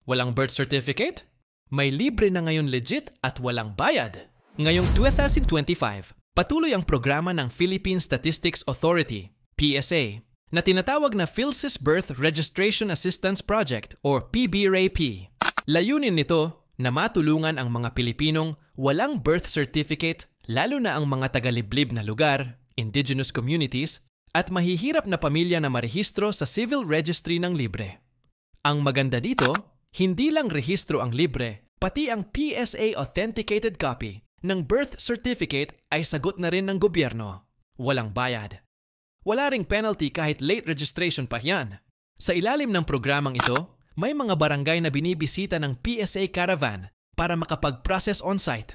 Walang birth certificate? May libre na ngayon legit at walang bayad. Ngayong 2025, patuloy ang programa ng Philippine Statistics Authority, PSA, na tinatawag na PhilSys Birth Registration Assistance Project or PBRAP. Layunin nito na matulungan ang mga Pilipinong walang birth certificate, lalo na ang mga taga-liblib na lugar, indigenous communities, at mahihirap na pamilya na marehistro sa civil registry ng libre. Ang maganda dito, hindi lang rehistro ang libre, pati ang PSA authenticated copy ng birth certificate ay sagot na rin ng gobyerno. Walang bayad. Wala ring penalty kahit late registration pa yan. Sa ilalim ng programang ito, may mga barangay na binibisita ng PSA Caravan para makapag-process on-site.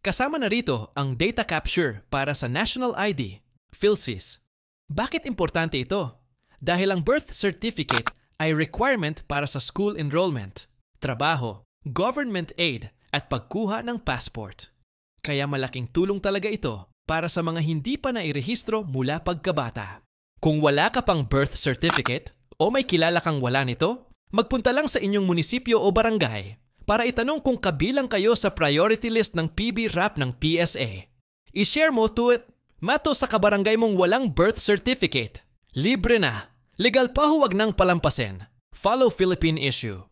Kasama na rito ang data capture para sa National ID, PhilSys. Bakit importante ito? Dahil ang birth certificate ay requirement para sa school enrollment, trabaho, government aid at pagkuha ng passport. Kaya malaking tulong talaga ito para sa mga hindi pa nairehistro mula pagkabata. Kung wala ka pang birth certificate o may kilala kang wala nito, magpunta lang sa inyong munisipyo o barangay para itanong kung kabilang kayo sa priority list ng PBRAP ng PSA. I-share mo to it. Mato sa kabarangay mong walang birth certificate. Libre na. Legal pa, huwag nang palampasin. Follow Philippine Issue.